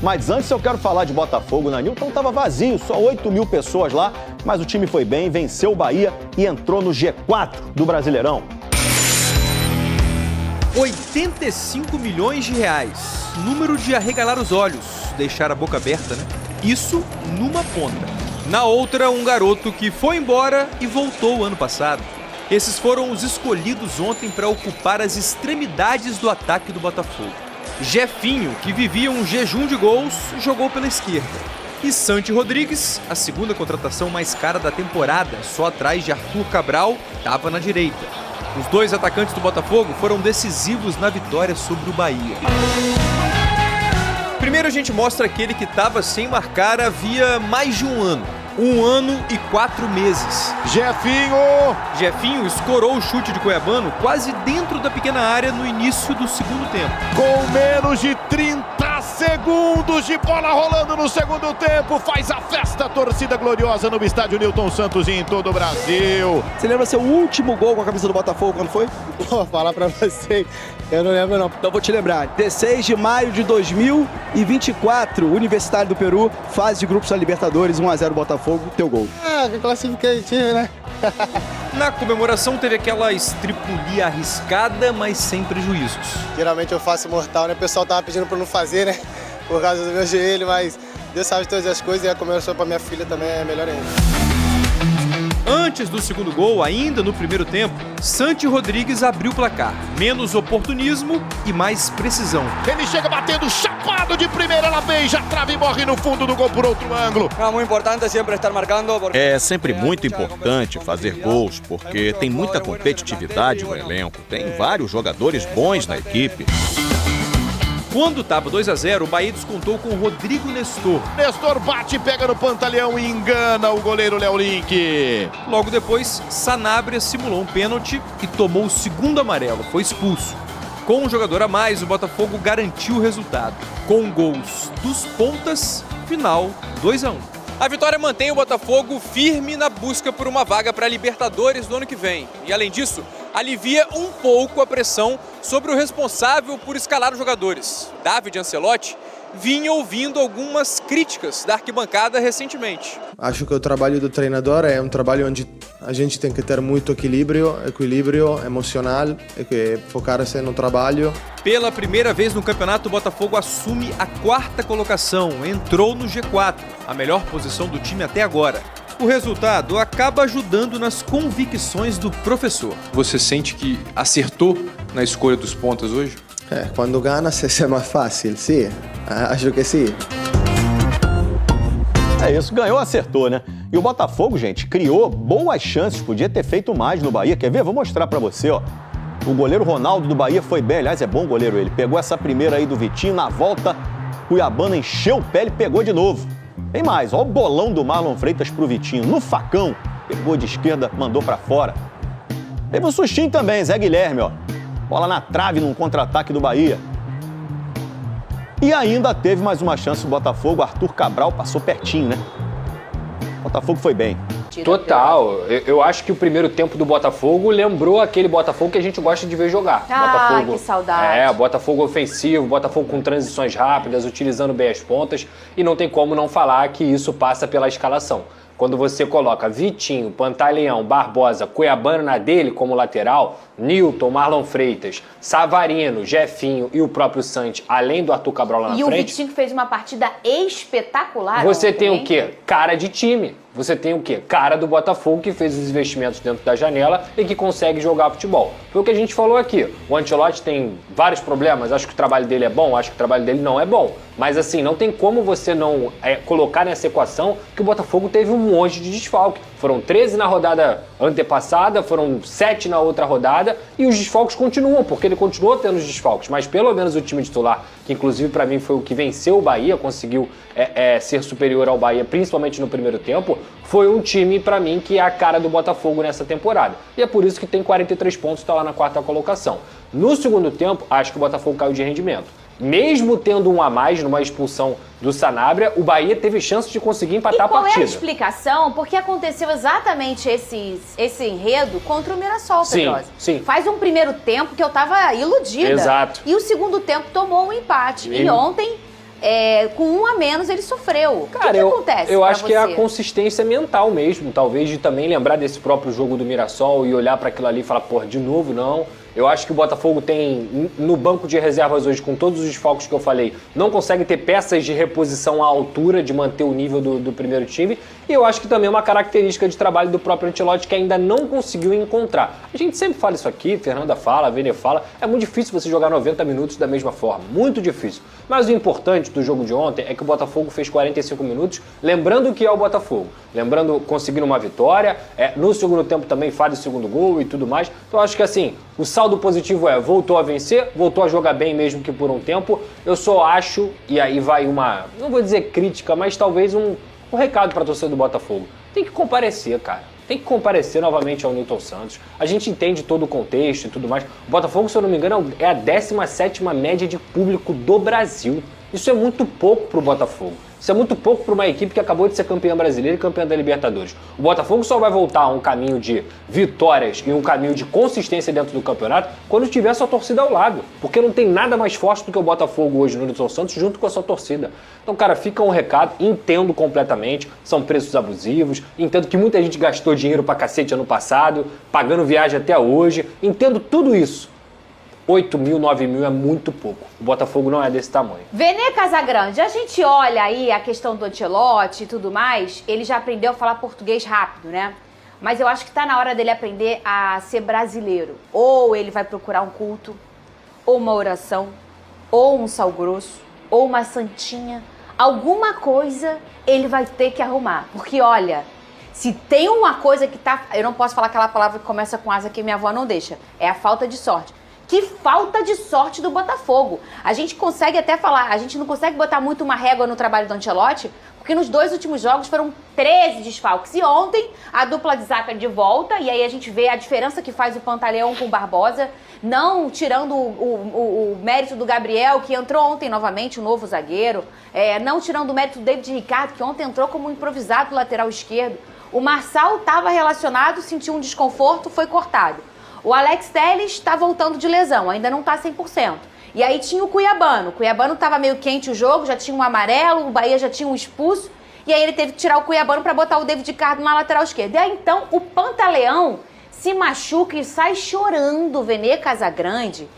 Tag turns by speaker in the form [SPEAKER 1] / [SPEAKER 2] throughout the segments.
[SPEAKER 1] Mas antes eu quero falar de Botafogo, né? Newton estava vazio, só 8 mil pessoas lá, mas o time foi bem, venceu o Bahia e entrou no G4 do Brasileirão.
[SPEAKER 2] 85 milhões de reais. Número de arregalar os olhos, deixar a boca aberta, né? Isso numa ponta. Na outra, um garoto que foi embora e voltou ano passado. Esses foram os escolhidos ontem para ocupar as extremidades do ataque do Botafogo. Jefinho, que vivia um jejum de gols, jogou pela esquerda. E Santi Rodrigues, a segunda contratação mais cara da temporada, só atrás de Arthur Cabral, estava na direita. Os dois atacantes do Botafogo foram decisivos na vitória sobre o Bahia. Primeiro a gente mostra aquele que estava sem marcar havia mais de um ano. 1 ano e 4 meses. Jefinho escorou o chute de Cuiabano quase dentro da pequena área no início do segundo tempo.
[SPEAKER 3] Com menos de 30 segundos de bola rolando no segundo tempo, faz a festa, torcida gloriosa no estádio Newton Santos e em todo o Brasil.
[SPEAKER 4] Você lembra seu último gol com a camisa do Botafogo, quando foi?
[SPEAKER 5] Vou falar pra você, eu não lembro não.
[SPEAKER 4] Então vou te lembrar, 16 de maio de 2024, Universitário do Peru, fase de grupos da Libertadores, 1-0 Botafogo, teu gol.
[SPEAKER 5] Que classifiquei time, né?
[SPEAKER 2] Na comemoração teve aquela estripulia arriscada, mas sem prejuízos.
[SPEAKER 5] Geralmente eu faço mortal, né? O pessoal tava pedindo pra eu não fazer, né? Por causa do meu joelho, mas Deus sabe todas as coisas e a comemoração pra minha filha também é melhor ainda.
[SPEAKER 2] Antes do segundo gol, ainda no primeiro tempo, Santi Rodrigues abriu o placar. Menos oportunismo e mais precisão.
[SPEAKER 3] Ele chega batendo chapado de primeira, ela beija a trave e morre no fundo do gol por outro ângulo.
[SPEAKER 6] É sempre muito importante fazer gols, porque tem muita competitividade no elenco. Tem vários jogadores bons na equipe.
[SPEAKER 2] Quando estava 2-0, o Bahia descontou com o Rodrigo Nestor.
[SPEAKER 3] Nestor bate, pega no pantalhão e engana o goleiro Léo Link.
[SPEAKER 2] Logo depois, Sanabria simulou um pênalti e tomou o segundo amarelo, foi expulso. Com um jogador a mais, o Botafogo garantiu o resultado. Com gols dos pontas, final 2-1. A vitória mantém o Botafogo firme na busca por uma vaga para a Libertadores do ano que vem. E além disso, alivia um pouco a pressão sobre o responsável por escalar os jogadores. David Ancelotti vinha ouvindo algumas críticas da arquibancada recentemente.
[SPEAKER 5] Acho que o trabalho do treinador é um trabalho onde a gente tem que ter muito equilíbrio emocional, e que focar-se no trabalho.
[SPEAKER 2] Pela primeira vez no campeonato, o Botafogo assume a 4ª colocação, entrou no G4, a melhor posição do time até agora. O resultado acaba ajudando nas convicções do professor. Você sente que acertou na escolha dos pontas hoje?
[SPEAKER 5] Quando ganha, é mais fácil, sim. Acho que sim.
[SPEAKER 1] É isso, ganhou, acertou, né? E o Botafogo, gente, criou boas chances, podia ter feito mais no Bahia. Quer ver? Vou mostrar pra você, ó. O goleiro Ronaldo do Bahia foi bem, aliás, é bom goleiro ele. Pegou essa primeira aí do Vitinho, na volta, Cuiabano encheu o pé, ele pegou de novo. Tem mais, ó o bolão do Marlon Freitas pro Vitinho, no facão, pegou de esquerda, mandou pra fora. Teve um sustinho também, Zé Guilherme, ó. Bola na trave num contra-ataque do Bahia. E ainda teve mais uma chance o Botafogo, Arthur Cabral passou pertinho, né? O Botafogo foi bem.
[SPEAKER 7] Total. Eu acho que o primeiro tempo do Botafogo lembrou aquele Botafogo que a gente gosta de ver jogar. Botafogo,
[SPEAKER 8] que saudade.
[SPEAKER 7] Botafogo ofensivo, Botafogo com transições rápidas, utilizando bem as pontas. E não tem como não falar que isso passa pela escalação. Quando você coloca Vitinho, Pantaleão, Barbosa, Cuiabano na dele como lateral, Newton, Marlon Freitas, Savarino, Jefinho e o próprio Santi, além do Arthur Cabral lá na frente...
[SPEAKER 8] E o Vitinho fez uma partida espetacular.
[SPEAKER 7] Você tem o quê? Cara de time. Você tem o quê? Cara do Botafogo que fez os investimentos dentro da janela e que consegue jogar futebol. Foi o que a gente falou aqui. O Ancelotti tem vários problemas, acho que o trabalho dele é bom, acho que o trabalho dele não é bom. Mas assim, não tem como você não colocar nessa equação que o Botafogo teve um monte de desfalque. Foram 13 na rodada antepassada, foram 7 na outra rodada e os desfalques continuam, porque ele continuou tendo os desfalques. Mas pelo menos o time titular, que inclusive para mim foi o que venceu o Bahia, conseguiu ser superior ao Bahia, principalmente no primeiro tempo, foi um time para mim que é a cara do Botafogo nessa temporada. E é por isso que tem 43 pontos e está lá na 4ª colocação. No segundo tempo, acho que o Botafogo caiu de rendimento. Mesmo tendo um a mais numa expulsão do Sanabria, o Bahia teve chance de conseguir empatar a partida.
[SPEAKER 8] E qual é a explicação? Porque aconteceu exatamente esse enredo contra o Mirassol, Pedrosa.
[SPEAKER 7] Sim.
[SPEAKER 8] Faz um primeiro tempo que eu tava iludida.
[SPEAKER 7] Exato.
[SPEAKER 8] E o segundo tempo tomou um empate. E ontem com um a menos ele sofreu.
[SPEAKER 7] Cara,
[SPEAKER 8] o que acontece?
[SPEAKER 7] Eu acho
[SPEAKER 8] pra
[SPEAKER 7] que é
[SPEAKER 8] você?
[SPEAKER 7] a consistência mental mesmo, talvez de também lembrar desse próprio jogo do Mirassol e olhar para aquilo ali e falar, porra, de novo não. Eu acho que o Botafogo tem, no banco de reservas hoje, com todos os desfalques que eu falei, não consegue ter peças de reposição à altura de manter o nível do primeiro time. E eu acho que também é uma característica de trabalho do próprio Ancelotti que ainda não conseguiu encontrar. A gente sempre fala isso aqui, Fernanda fala, Vene fala, é muito difícil você jogar 90 minutos da mesma forma, muito difícil. Mas o importante do jogo de ontem é que o Botafogo fez 45 minutos, lembrando que é o Botafogo, lembrando, conseguindo uma vitória, no segundo tempo também faz o segundo gol e tudo mais. Então eu acho que assim, o saldo positivo voltou a vencer, voltou a jogar bem mesmo que por um tempo. Eu só acho, e aí vai uma, não vou dizer crítica, mas talvez um recado para a torcida do Botafogo. Tem que comparecer, cara. Tem que comparecer novamente ao Newton Santos. A gente entende todo o contexto e tudo mais. O Botafogo, se eu não me engano, é a 17ª média de público do Brasil. Isso é muito pouco pro Botafogo. Isso é muito pouco para uma equipe que acabou de ser campeã brasileira e campeã da Libertadores. O Botafogo só vai voltar a um caminho de vitórias e um caminho de consistência dentro do campeonato quando tiver sua torcida ao lado. Porque não tem nada mais forte do que o Botafogo hoje no Newton Santos junto com a sua torcida. Então, cara, fica um recado, entendo completamente, são preços abusivos, entendo que muita gente gastou dinheiro pra cacete ano passado, pagando viagem até hoje, entendo tudo isso. 8 mil, 9 mil é muito pouco. O Botafogo não é desse tamanho.
[SPEAKER 8] Vene Casagrande, a gente olha aí a questão do Ancelotti e tudo mais, ele já aprendeu a falar português rápido, né? Mas eu acho que tá na hora dele aprender a ser brasileiro. Ou ele vai procurar um culto, ou uma oração, ou um sal grosso, ou uma santinha. Alguma coisa ele vai ter que arrumar. Porque, olha, se tem uma coisa que tá... Eu não posso falar aquela palavra que começa com asa que minha avó não deixa. É a falta de sorte. Que falta de sorte do Botafogo. A gente consegue até falar, a gente não consegue botar muito uma régua no trabalho do Ancelotti, porque nos 2 últimos jogos foram 13 desfalques. E ontem, a dupla de zaga de volta, e aí a gente vê a diferença que faz o Pantaleão com o Barbosa, não tirando o mérito do Gabriel, que entrou ontem novamente, o novo zagueiro, não tirando o mérito do David Ricardo, que ontem entrou como improvisado lateral esquerdo. O Marçal estava relacionado, sentiu um desconforto, foi cortado. O Alex Telles está voltando de lesão, ainda não está 100%. E aí tinha o Cuiabano. O Cuiabano estava meio quente o jogo, já tinha um amarelo, o Bahia já tinha um expulso. E aí ele teve que tirar o Cuiabano para botar o David Ricardo na lateral esquerda. E aí então o Pantaleão se machuca e sai chorando, Vene Casagrande.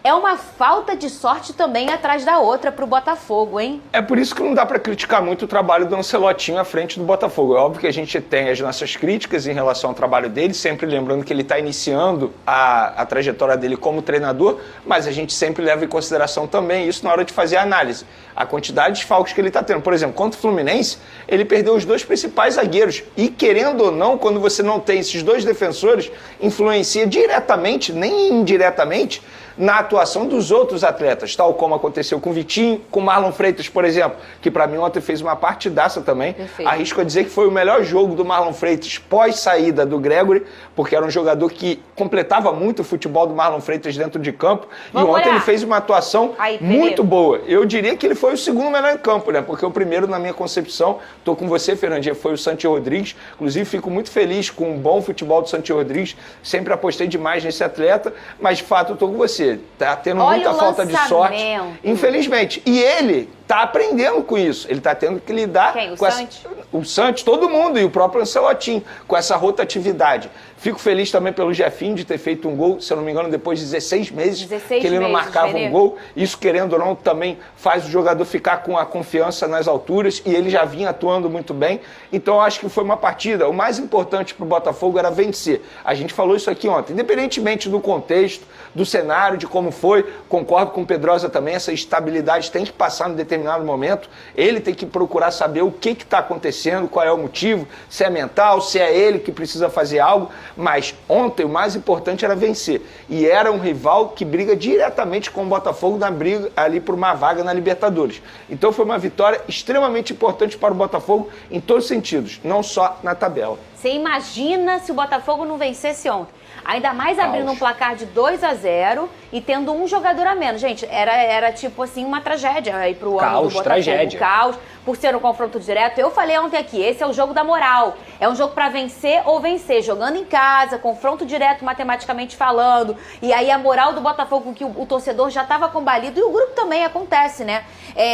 [SPEAKER 8] É uma falta de sorte também atrás da outra pro Botafogo, hein?
[SPEAKER 9] É por isso que não dá para criticar muito o trabalho do Ancelotinho à frente do Botafogo. É óbvio que a gente tem as nossas críticas em relação ao trabalho dele, sempre lembrando que ele está iniciando a trajetória dele como treinador, mas a gente sempre leva em consideração também isso na hora de fazer a análise. A quantidade de desfalques que ele está tendo. Por exemplo, contra o Fluminense, ele perdeu os 2 principais zagueiros. E querendo ou não, quando você não tem esses 2 defensores, influencia diretamente, nem indiretamente, na atuação dos outros atletas, tal como aconteceu com o Vitinho, com o Marlon Freitas, por exemplo, que para mim ontem fez uma partidaça também.
[SPEAKER 8] Perfeito.
[SPEAKER 9] Arrisco a dizer que foi o melhor jogo do Marlon Freitas pós-saída do Gregory, porque era um jogador que completava muito o futebol do Marlon Freitas dentro de campo.
[SPEAKER 8] Vamos
[SPEAKER 9] e ontem
[SPEAKER 8] olhar.
[SPEAKER 9] ele fez uma atuação
[SPEAKER 8] Aí,
[SPEAKER 9] muito boa. Eu diria que ele foi o segundo melhor em campo, né? Porque o primeiro, na minha concepção, tô com você, Fernandinha, foi o Santi Rodrigues. Inclusive, fico muito feliz com o bom futebol do Santi Rodrigues. Sempre apostei demais nesse atleta, mas de fato eu tô com você. Tá tendo
[SPEAKER 8] Olha
[SPEAKER 9] muita
[SPEAKER 8] o
[SPEAKER 9] falta de sorte,
[SPEAKER 8] lançamento.
[SPEAKER 9] infelizmente. E ele tá aprendendo com isso. Ele tá tendo que lidar
[SPEAKER 8] Quem? O
[SPEAKER 9] com
[SPEAKER 8] Santos?
[SPEAKER 9] o Santos, todo mundo, e o próprio Ancelotinho, com essa rotatividade. Fico feliz também pelo Jefinho de ter feito um gol, se eu não me engano, depois de 16 meses
[SPEAKER 8] 16
[SPEAKER 9] que ele não
[SPEAKER 8] meses,
[SPEAKER 9] marcava
[SPEAKER 8] Vene.
[SPEAKER 9] um gol. Isso, querendo ou não, também faz o jogador ficar com a confiança nas alturas, e ele já vinha atuando muito bem. Então, eu acho que foi uma partida. O mais importante para o Botafogo era vencer. A gente falou isso aqui ontem. Independentemente do contexto, do cenário, de como foi, concordo com o Pedrosa também, essa estabilidade tem que passar em determinado momento. Ele tem que procurar saber o que está acontecendo, qual é o motivo, se é mental, se é ele que precisa fazer algo. Mas ontem o mais importante era vencer. E era um rival que briga diretamente com o Botafogo na briga ali por uma vaga na Libertadores. Então foi uma vitória extremamente importante para o Botafogo em todos os sentidos, não só na tabela.
[SPEAKER 8] Você imagina se o Botafogo não vencesse ontem. Ainda mais abrindo um placar de 2-0 e tendo um jogador a menos. Gente, era tipo assim uma tragédia aí pro ano do Botafogo.
[SPEAKER 7] Tragédia.
[SPEAKER 8] Caos, por ser um confronto direto. Eu falei ontem aqui, esse é o jogo da moral. É um jogo pra vencer ou vencer. Jogando em casa, confronto direto matematicamente falando. E aí a moral do Botafogo, que o torcedor já tava combalido. E o grupo também acontece, né?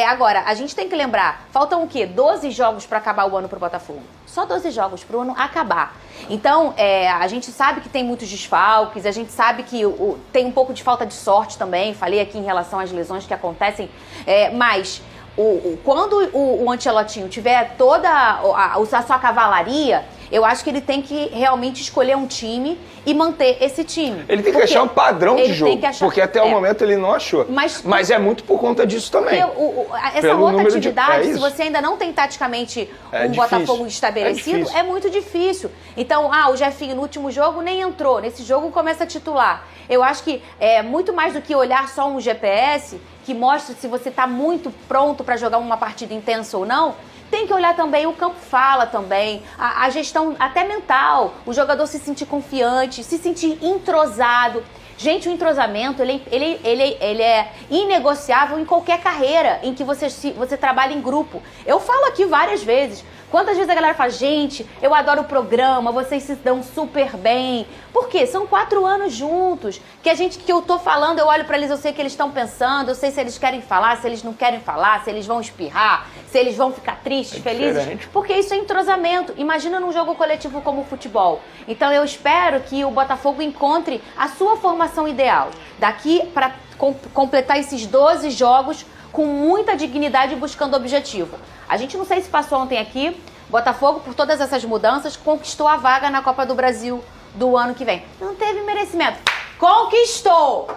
[SPEAKER 8] Agora, a gente tem que lembrar, faltam o quê? 12 jogos pra acabar o ano pro Botafogo. Só 12 jogos pro ano acabar. Então, a gente sabe que tem muitos desfalques, a gente sabe que tem um pouco de falta de sorte também. Falei aqui em relação às lesões que acontecem, mas quando o Ancelotti tiver toda a sua cavalaria, eu acho que ele tem que realmente escolher um time e manter esse time.
[SPEAKER 9] Ele tem que achar um padrão de jogo, porque até o momento ele não achou. Mas é muito por conta disso também.
[SPEAKER 8] Essa rotatividade, se você ainda não tem taticamente Botafogo estabelecido, é muito difícil. Então, o Jefinho no último jogo nem entrou, nesse jogo começa a titular. Eu acho que é muito mais do que olhar só um GPS, que mostra se você está muito pronto para jogar uma partida intensa ou não. Tem que olhar também, o campo fala também, a gestão até mental, o jogador se sentir confiante, se sentir entrosado. Gente, o entrosamento, ele é inegociável em qualquer carreira em que você trabalha em grupo. Eu falo aqui várias vezes. Quantas vezes a galera fala, gente, eu adoro o programa, vocês se dão super bem. Por quê? São 4 anos juntos. Que eu tô falando, eu olho pra eles, eu sei o que eles estão pensando, eu sei se eles querem falar, se eles não querem falar, se eles vão espirrar, se eles vão ficar tristes, felizes. Porque isso é entrosamento. Imagina num jogo coletivo como o futebol. Então eu espero que o Botafogo encontre a sua formação ideal. Daqui para completar esses 12 jogos com muita dignidade e buscando objetivo. A gente não sei se passou ontem aqui, Botafogo, por todas essas mudanças, conquistou a vaga na Copa do Brasil do ano que vem. Não teve merecimento. Conquistou!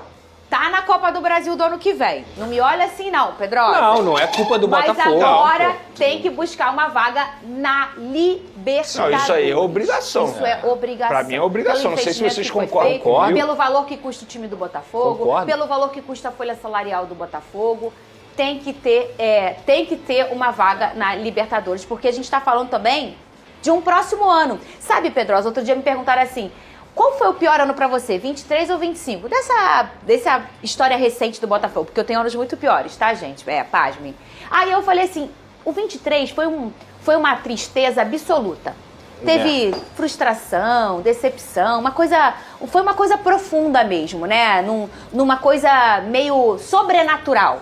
[SPEAKER 8] Tá na Copa do Brasil do ano que vem. Não me olha assim não, Pedrosa.
[SPEAKER 7] Não é culpa do Botafogo.
[SPEAKER 8] Mas agora tem que buscar uma vaga na Libertadores.
[SPEAKER 9] Não, isso aí é obrigação.
[SPEAKER 8] Isso é obrigação.
[SPEAKER 9] Pra mim é obrigação. Não sei se vocês concordam comigo.
[SPEAKER 8] Pelo valor que custa o time do Botafogo,
[SPEAKER 7] Concordo.
[SPEAKER 8] Pelo valor que custa a folha salarial do Botafogo. Tem que ter uma vaga na Libertadores, porque a gente está falando também de um próximo ano. Sabe, Pedrosa, outro dia me perguntaram assim, qual foi o pior ano pra você, 23 ou 25? Dessa história recente do Botafogo, porque eu tenho anos muito piores, tá, gente? Pasmem. Aí eu falei assim, o 23 foi uma tristeza absoluta. Teve frustração, decepção, foi uma coisa profunda mesmo, né? Numa coisa meio sobrenatural.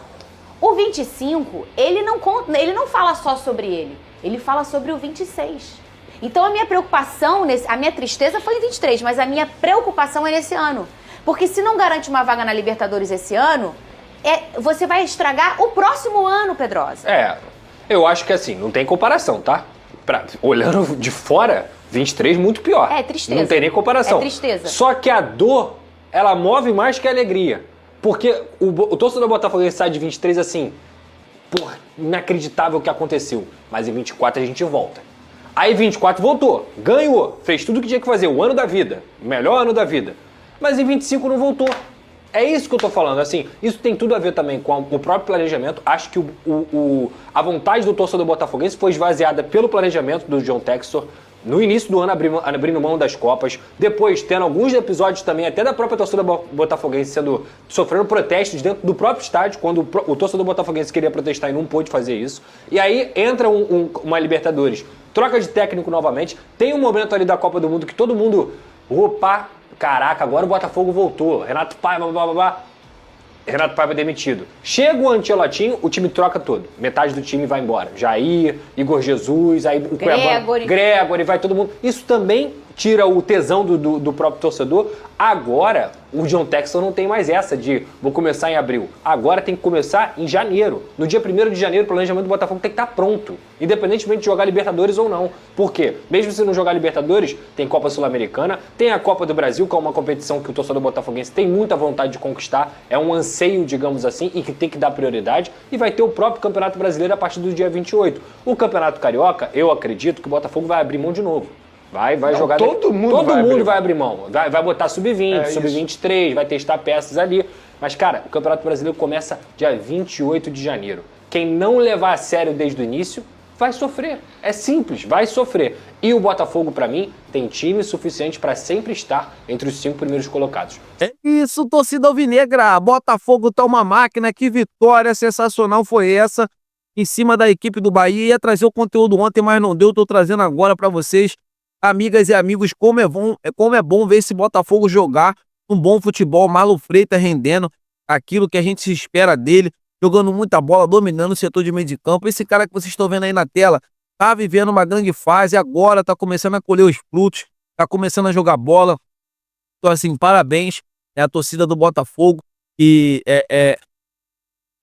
[SPEAKER 8] O 25, ele não fala só sobre ele fala sobre o 26. Então a minha preocupação, a minha tristeza foi em 23, mas a minha preocupação é nesse ano. Porque se não garante uma vaga na Libertadores esse ano, você vai estragar o próximo ano, Pedrosa.
[SPEAKER 7] Eu acho que assim, não tem comparação, tá? Olhando de fora, 23 muito pior.
[SPEAKER 8] É tristeza.
[SPEAKER 7] Não tem nem comparação.
[SPEAKER 8] É tristeza.
[SPEAKER 7] Só que a dor, ela move mais que a alegria. Porque o torcedor botafoguense sai de 23 assim, porra, inacreditável o que aconteceu. Mas em 24 a gente volta. Aí 24 voltou, ganhou, fez tudo o que tinha que fazer, o ano da vida, o melhor ano da vida. Mas em 25 não voltou. É isso que eu tô falando, assim, isso tem tudo a ver também com o próprio planejamento. Acho que a vontade do torcedor botafoguense foi esvaziada pelo planejamento do John Textor. No início do ano, abrindo mão das Copas. Depois, tendo alguns episódios também, até da própria torcida botafoguense sofrendo protestos dentro do próprio estádio, quando o torcedor botafoguense queria protestar e não pôde fazer isso. E aí entra uma Libertadores, troca de técnico novamente. Tem um momento ali da Copa do Mundo que todo mundo... Opa, caraca, agora o Botafogo voltou. Renato Paiva, blá, blá, blá. Renato Paiva demitido. Chega o Ancelotti, o time troca todo. Metade do time vai embora. Jair, Igor Jesus, aí o Gregori, vai todo mundo. Isso também tira o tesão do próprio torcedor. Agora, o John Textor não tem mais essa de vou começar em abril. Agora tem que começar em janeiro. No dia 1º de janeiro, o planejamento do Botafogo tem que estar pronto. Independentemente de jogar Libertadores ou não. Por quê? Mesmo se não jogar Libertadores, tem Copa Sul-Americana, tem a Copa do Brasil, que é uma competição que o torcedor botafoguense tem muita vontade de conquistar. É um anseio, digamos assim, e que tem que dar prioridade. E vai ter o próprio Campeonato Brasileiro a partir do dia 28. O Campeonato Carioca, eu acredito que o Botafogo vai abrir mão de novo. Vai jogar...
[SPEAKER 9] Todo mundo
[SPEAKER 7] vai abrir mão. Vai botar sub-20, sub-23, vai testar peças ali. Mas, cara, o Campeonato Brasileiro começa dia 28 de janeiro. Quem não levar a sério desde o início vai sofrer. É simples, vai sofrer. E o Botafogo, para mim, tem time suficiente para sempre estar entre os 5 primeiros colocados.
[SPEAKER 10] É isso, torcida alvinegra. Botafogo tá uma máquina. Que vitória sensacional foi essa em cima da equipe do Bahia. Ia trazer o conteúdo ontem, mas não deu. Tô trazendo agora para vocês, amigas e amigos, como é bom ver esse Botafogo jogar um bom futebol. Marlon Freitas rendendo aquilo que a gente se espera dele, jogando muita bola, dominando o setor de meio de campo. Esse cara que vocês estão vendo aí na tela tá vivendo uma grande fase, agora tá começando a colher os frutos, tá começando a jogar bola. Então, assim, parabéns à torcida do Botafogo. E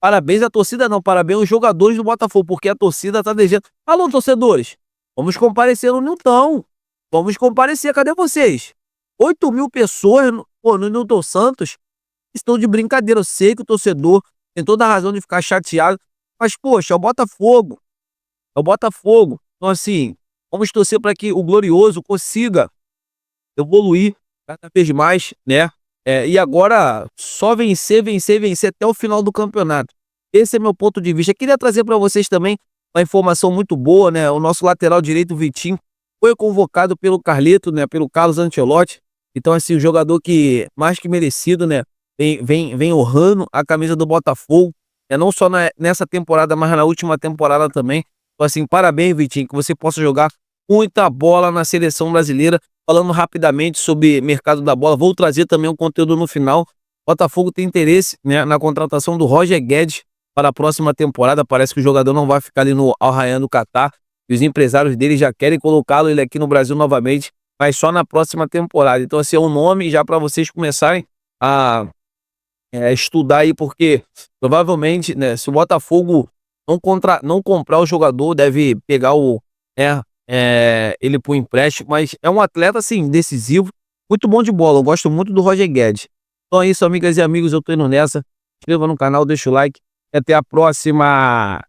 [SPEAKER 10] parabéns à torcida, não, parabéns aos jogadores do Botafogo, porque a torcida tá devendo. Alô, torcedores, vamos comparecer no Nilton. Vamos comparecer, cadê vocês? 8 mil pessoas no Nilton Santos estão de brincadeira. Eu sei que o torcedor tem toda a razão de ficar chateado, mas, poxa, é o Botafogo. É o Botafogo. Então, assim, vamos torcer para que o Glorioso consiga evoluir cada vez mais, né? E agora, só vencer até o final do campeonato. Esse é meu ponto de vista. Queria trazer para vocês também uma informação muito boa, né? O nosso lateral direito, Vitinho, foi convocado pelo Carleto, né? Pelo Carlos Ancelotti. Então, assim, um jogador que, mais que merecido, né? Vem honrando a camisa do Botafogo, não só nessa temporada, mas na última temporada também. Então, assim, parabéns, Vitinho, que você possa jogar muita bola na seleção brasileira. Falando rapidamente sobre mercado da bola, vou trazer também um conteúdo no final. O Botafogo tem interesse, né, na contratação do Roger Guedes para a próxima temporada. Parece que o jogador não vai ficar ali no Al Rayyan do Catar, e os empresários dele já querem colocá-lo ele aqui no Brasil novamente, mas só na próxima temporada. Então, assim, é um nome já para vocês começarem a estudar aí, porque provavelmente, né, se o Botafogo não comprar o jogador, deve pegar ele por empréstimo, mas é um atleta, assim, decisivo, muito bom de bola. Eu gosto muito do Roger Guedes. Então é isso, amigas e amigos, eu tô indo nessa. Inscreva no canal, deixa o like e até a próxima.